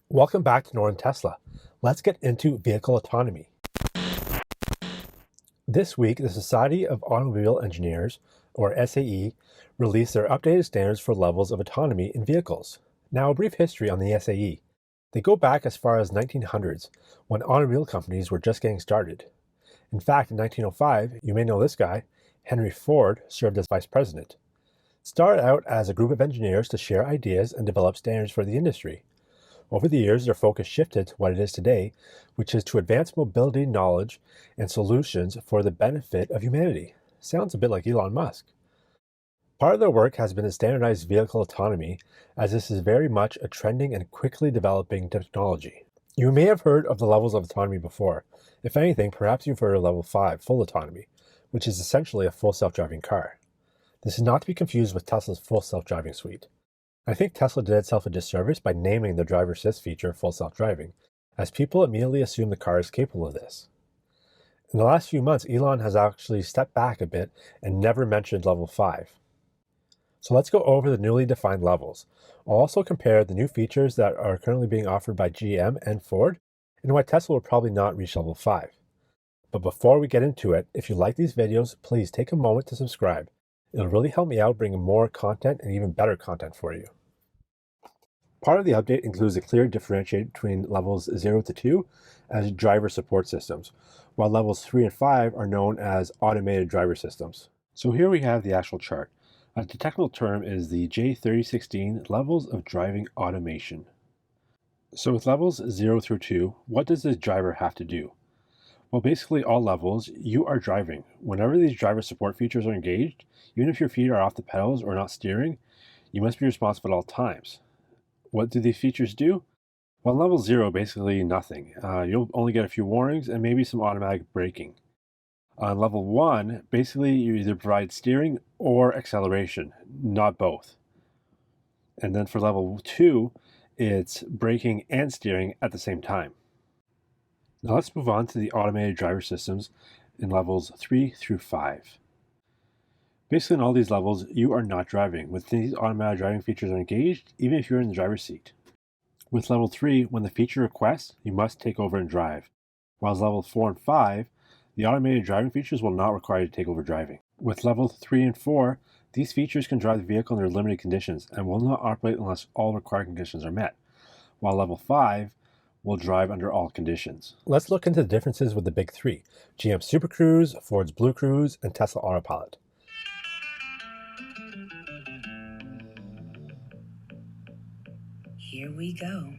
Welcome back to Northern Tesla. Let's get into vehicle autonomy. This week, the Society of Automobile Engineers, or SAE, released their updated standards for levels of autonomy in vehicles. Now, a brief history on the SAE. They go back as far as 1900s, when automobile companies were just getting started. In fact, in 1905, you may know this guy, Henry Ford, served as vice president. It started out as a group of engineers to share ideas and develop standards for the industry. Over the years, their focus shifted to what it is today, which is to advance mobility knowledge and solutions for the benefit of humanity. Sounds a bit like Elon Musk. Part of their work has been to standardize vehicle autonomy, as this is very much a trending and quickly developing technology. You may have heard of the levels of autonomy before. If anything, perhaps you've heard of level 5, full autonomy, which is essentially a full self-driving car. This is not to be confused with Tesla's full self-driving suite. I think Tesla did itself a disservice by naming the driver assist feature full self-driving, as people immediately assume the car is capable of this. In the last few months, Elon has actually stepped back a bit and never mentioned level 5. So let's go over the newly defined levels. I'll also compare the new features that are currently being offered by GM and Ford, and why Tesla will probably not reach level 5. But before we get into it, if you like these videos, please take a moment to subscribe. It'll really help me out bringing more content and even better content for you. Part of the update includes a clear differentiation between levels 0 to 2 as driver support systems, while levels 3 and 5 are known as automated driver systems. So here we have the actual chart. The technical term is the J3016 levels of driving automation. So with levels 0 through 2, what does this driver have to do? Well, basically all levels, you are driving. Whenever these driver support features are engaged, even if your feet are off the pedals or not steering, you must be responsible at all times. What do these features do? Well, level 0, basically nothing. You'll only get a few warnings and maybe some automatic braking. On level 1, basically you either provide steering or acceleration, not both. And then for level 2, it's braking and steering at the same time. Now let's move on to the automated driver systems in levels 3 through 5. Basically in all these levels, you are not driving. With these automatic driving features are engaged, even if you're in the driver's seat. With level 3, when the feature requests, you must take over and drive. While level 4 and 5, the automated driving features will not require you to take over driving. With level 3 and 4, these features can drive the vehicle under limited conditions and will not operate unless all required conditions are met. While level 5 will drive under all conditions. Let's look into the differences with the big three: GM Super Cruise, Ford's Blue Cruise, and Tesla Autopilot. Here we go.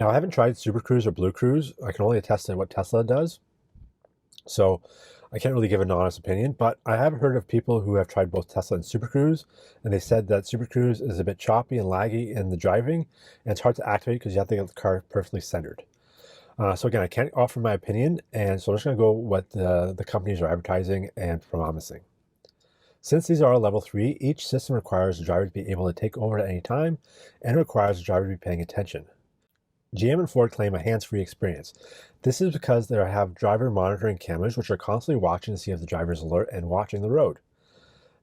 Now, I haven't tried Super Cruise or Blue Cruise. I can only attest to what Tesla does. So I can't really give an honest opinion, but I have heard of people who have tried both Tesla and Super Cruise, and they said that Super Cruise is a bit choppy and laggy in the driving, and it's hard to activate because you have to get the car perfectly centered. So again, I can't offer my opinion, and so I'm just going to go what the companies are advertising and promising. Since these are all level 3, each system requires the driver to be able to take over at any time, and requires the driver to be paying attention. GM and Ford claim a hands-free experience. This is because they have driver monitoring cameras which are constantly watching to see if the driver is alert and watching the road.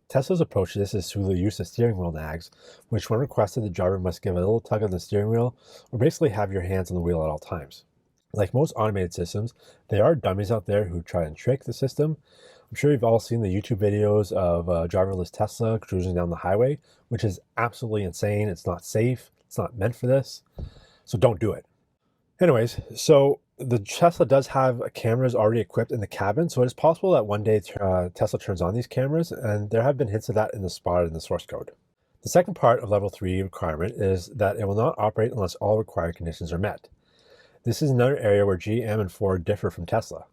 Tesla's approach to this is through the use of steering wheel nags, which when requested the driver must give a little tug on the steering wheel or basically have your hands on the wheel at all times. Like most automated systems, there are dummies out there who try and trick the system. I'm sure you've all seen the YouTube videos of a driverless Tesla cruising down the highway, which is absolutely insane. It's not safe. It's not meant for this. So don't do it. Anyways, so the Tesla does have cameras already equipped in the cabin, so it is possible that one day Tesla turns on these cameras, and there have been hints of that in the spot in the source code. The second part of level 3 requirement is that it will not operate unless all required conditions are met. This is another area where GM and Ford differ from Tesla.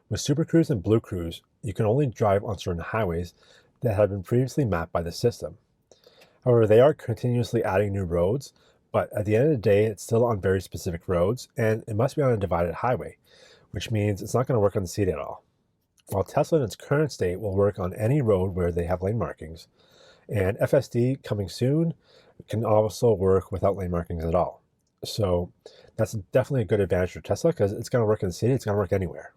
With Super Cruise and Blue Cruise, you can only drive on certain highways that have been previously mapped by the system. However, they are continuously adding new roads, but at the end of the day, it's still on very specific roads, and it must be on a divided highway, which means it's not going to work on the city at all. While Tesla in its current state will work on any road where they have lane markings, and FSD coming soon can also work without lane markings at all. So that's definitely a good advantage for Tesla because it's going to work in the city, it's going to work anywhere.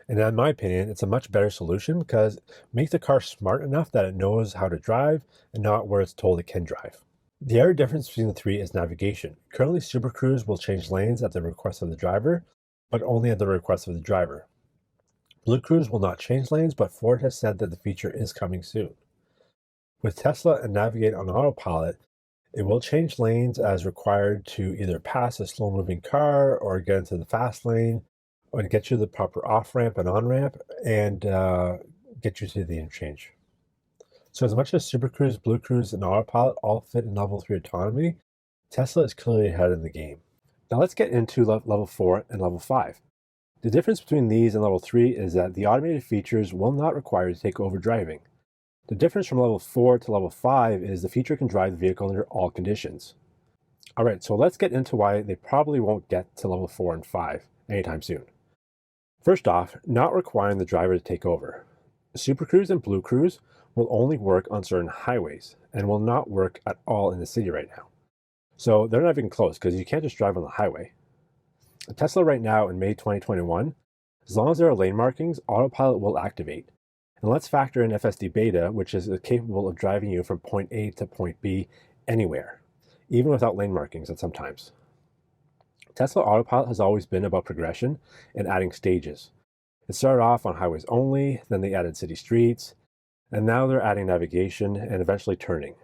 And in my opinion, it's a much better solution because it makes the car smart enough that it knows how to drive and not where it's told it can drive. The other difference between the three is navigation. Currently, Super Cruise will change lanes at the request of the driver, but only at the request of the driver. Blue Cruise will not change lanes, but Ford has said that the feature is coming soon. With Tesla and Navigate on Autopilot, it will change lanes as required to either pass a slow-moving car or get into the fast lane, or to get you the proper off-ramp and on-ramp, and get you to the interchange. So as much as Super Cruise, Blue Cruise, and Autopilot all fit in Level 3 autonomy, Tesla is clearly ahead in the game. Now let's get into Level 4 and Level 5. The difference between these and Level 3 is that the automated features will not require you to take over driving. The difference from Level 4 to Level 5 is the feature can drive the vehicle under all conditions. Alright, so let's get into why they probably won't get to Level 4 and 5 anytime soon. First off, not requiring the driver to take over. Super Cruise and Blue Cruise will only work on certain highways and will not work at all in the city right now. So they're not even close because you can't just drive on the highway. A Tesla right now in May 2021, as long as there are lane markings, Autopilot will activate. And let's factor in FSD Beta, which is capable of driving you from point A to point B anywhere, even without lane markings at some times. Tesla Autopilot has always been about progression and adding stages. It started off on highways only, then they added city streets, and now they're adding navigation and eventually turning.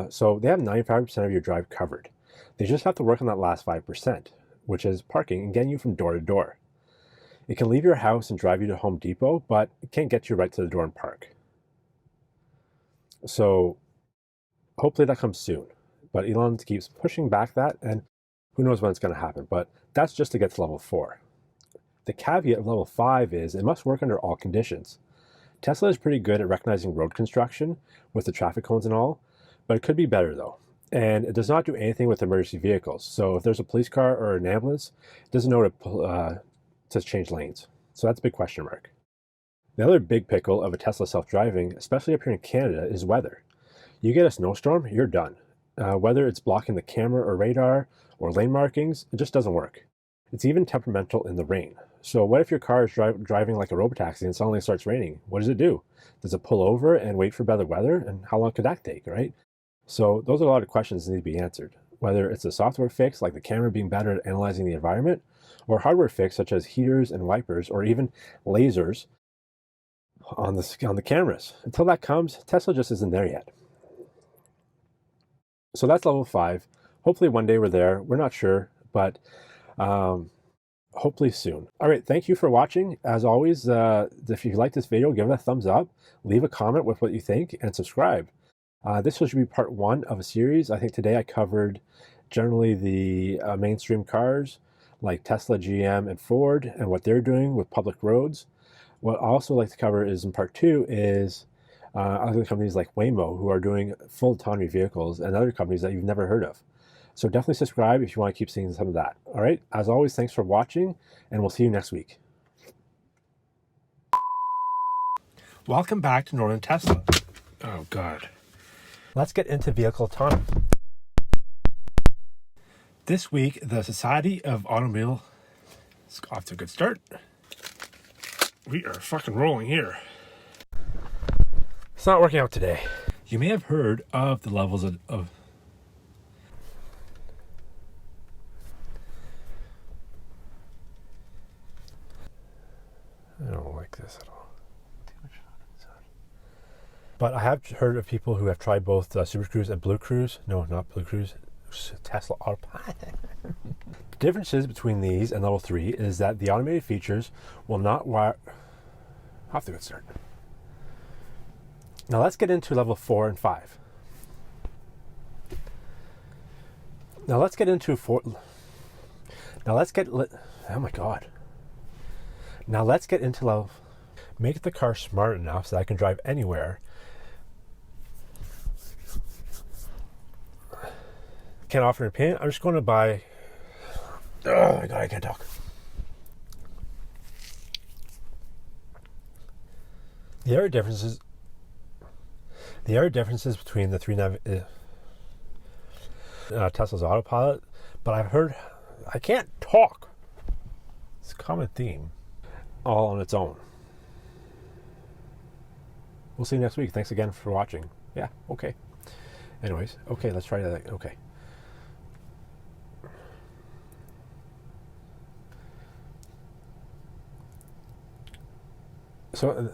So they have 95% of your drive covered. They just have to work on that last 5%, which is parking and getting you from door to door. It can leave your house and drive you to Home Depot, but it can't get you right to the door and park. So hopefully that comes soon. But Elon keeps pushing back that, and who knows when it's going to happen. But that's just to get to Level 4. The caveat of Level 5 is it must work under all conditions. Tesla is pretty good at recognizing road construction with the traffic cones and all, but it could be better though. And it does not do anything with emergency vehicles. So if there's a police car or an ambulance, it doesn't know to change lanes. So that's a big question mark. The other big pickle of a Tesla self-driving, especially up here in Canada, is weather. You get a snowstorm, you're done. Whether it's blocking the camera or radar or lane markings, it just doesn't work. It's even temperamental in the rain. So what if your car is driving like a robotaxi and suddenly it starts raining? What does it do? Does it pull over and wait for better weather? And how long could that take, right? So those are a lot of questions that need to be answered. Whether it's a software fix, like the camera being better at analyzing the environment, or hardware fix, such as heaters and wipers, or even lasers on the cameras. Until that comes, Tesla just isn't there yet. So that's Level 5. Hopefully one day we're there. We're not sure, but hopefully soon. All right, thank you for watching. As always, if you like this video, give it a thumbs up, leave a comment with what you think, and subscribe. This should be part 1 of a series. I think today I covered generally the mainstream cars like Tesla, GM, and Ford, and what they're doing with public roads. What I also like to cover is in part 2 is other companies like Waymo, who are doing full autonomy vehicles, and other companies that you've never heard of. So definitely subscribe if you want to keep seeing some of that. All right, as always, thanks for watching, and we'll see you next week. Welcome back to Northern Tesla. Oh, God. Let's get into vehicle autonomy. This week, the Society of Automobile is off to a good start. We are fucking rolling here. It's not working out today. You may have heard of the levels of I don't like this at all. But I have heard of people who have tried both Super Cruise and Blue Cruise. No, not Blue Cruise. Tesla Autopilot. The differences between these and Level 3 is that the automated features will not off to a good start. Now let's get into Level 4 and 5. Now let's get into oh my God. Now let's get into love. Make the car smart enough so that I can drive anywhere. Can't offer an opinion. I'm just going to buy. Oh my god, I can't talk. The other differences between the three Tesla's autopilot, but I've heard I can't talk. It's a common theme, all on its own. We'll see you next week. Thanks again for watching. Yeah, okay. Anyways, okay, let's try that. Okay. So